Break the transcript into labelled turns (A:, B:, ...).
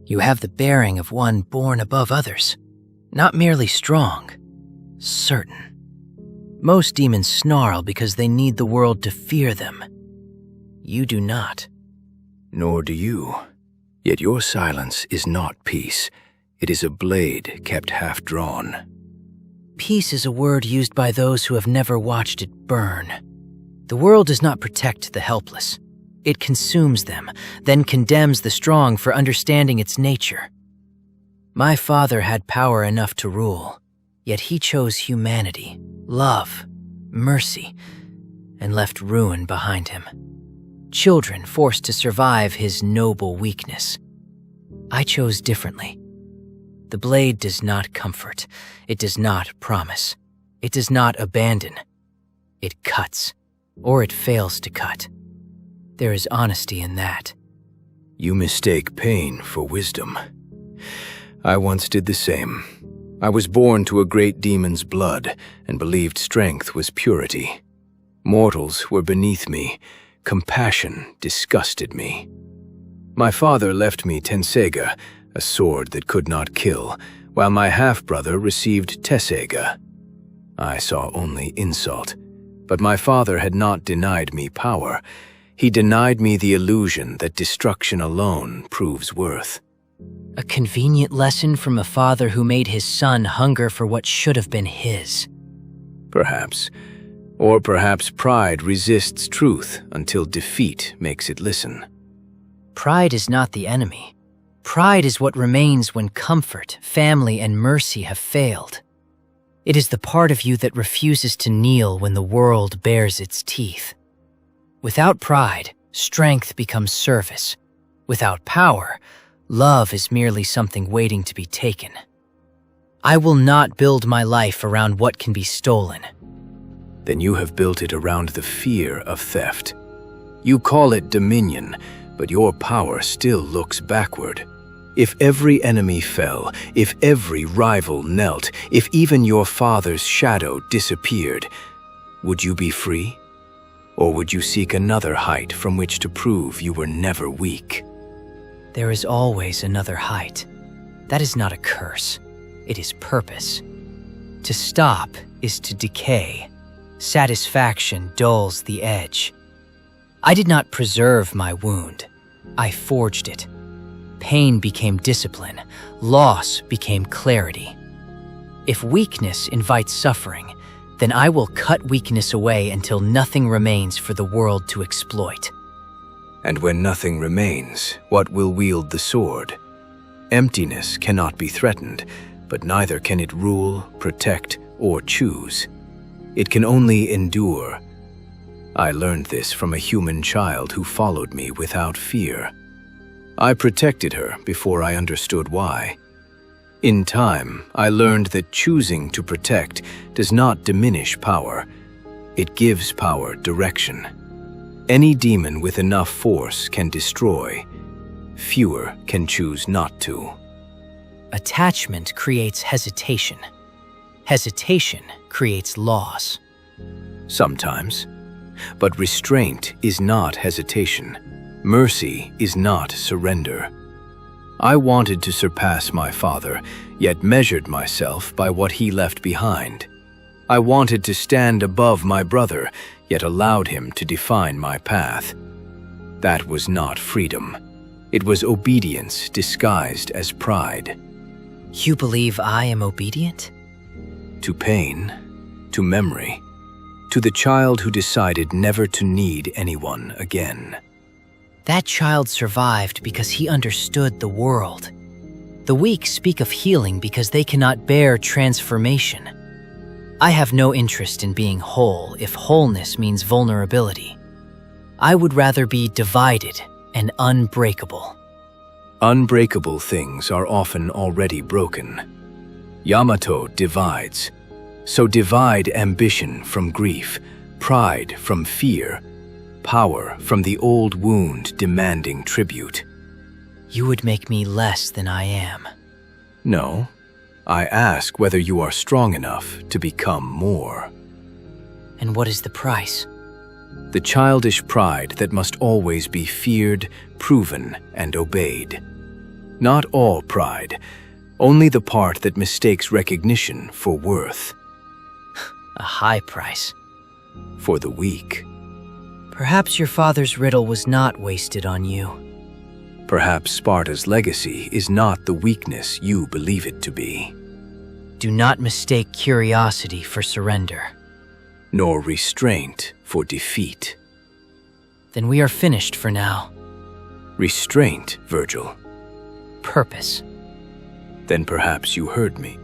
A: You have the bearing of one born above others, not merely strong, certain. Most demons snarl because they need the world to fear them. You do not.
B: Nor do you. Yet your silence is not peace. It is a blade kept half drawn.
A: Peace is a word used by those who have never watched it burn. The world does not protect the helpless. It consumes them, then condemns the strong for understanding its nature. My father had power enough to rule, yet he chose humanity, love, mercy, and left ruin behind him. Children forced to survive his noble weakness. I chose differently. The blade does not comfort. It does not promise. It does not abandon. It cuts, or it fails to cut. There is honesty in that.
B: You mistake pain for wisdom. I once did the same. I was born to a great demon's blood and believed strength was purity. Mortals were beneath me. Compassion disgusted me. My father left me Tenseiga, a sword that could not kill, while my half-brother received Tesseiga. I saw only insult, but my father had not denied me power. He denied me the illusion that destruction alone proves worth.
A: A convenient lesson from a father who made his son hunger for what should have been his.
B: Perhaps. Or perhaps pride resists truth until defeat makes it listen.
A: Pride is not the enemy. Pride is what remains when comfort, family, and mercy have failed. It is the part of you that refuses to kneel when the world bares its teeth. Without pride, strength becomes service. Without power, love is merely something waiting to be taken. I will not build my life around what can be stolen.
B: Then you have built it around the fear of theft. You call it dominion, but your power still looks backward. If every enemy fell, if every rival knelt, if even your father's shadow disappeared, would you be free? Or would you seek another height from which to prove you were never weak?
A: There is always another height. That is not a curse. It is purpose. To stop is to decay. Satisfaction dulls the edge. I did not preserve my wound. I forged it. Pain became discipline. Loss became clarity. If weakness invites suffering, then I will cut weakness away until nothing remains for the world to exploit.
B: And when nothing remains, what will wield the sword? Emptiness cannot be threatened, but neither can it rule, protect, or choose. It can only endure. I learned this from a human child who followed me without fear. I protected her before I understood why. In time, I learned that choosing to protect does not diminish power. It gives power direction. Any demon with enough force can destroy. Fewer can choose not to.
A: Attachment creates hesitation. Hesitation creates loss.
B: Sometimes. But restraint is not hesitation. Mercy is not surrender. I wanted to surpass my father, yet measured myself by what he left behind. I wanted to stand above my brother, yet allowed him to define my path. That was not freedom. It was obedience disguised as pride.
A: You believe I am obedient?
B: To pain, to memory, to the child who decided never to need anyone again.
A: That child survived because he understood the world. The weak speak of healing because they cannot bear transformation. I have no interest in being whole if wholeness means vulnerability. I would rather be divided and unbreakable.
B: Unbreakable things are often already broken. Yamato divides. So divide ambition from grief, pride from fear, power from the old wound demanding tribute.
A: You would make me less than I am.
B: No, I ask whether you are strong enough to become more.
A: And what is the price?
B: The childish pride that must always be feared, proven, and obeyed. Not all pride, only the part that mistakes recognition for worth.
A: A high price.
B: For the weak.
A: Perhaps your father's riddle was not wasted on you.
B: Perhaps Sparta's legacy is not the weakness you believe it to be.
A: Do not mistake curiosity for surrender.
B: Nor restraint for defeat.
A: Then we are finished for now.
B: Restraint, Vergil.
A: Purpose.
B: Then perhaps you heard me.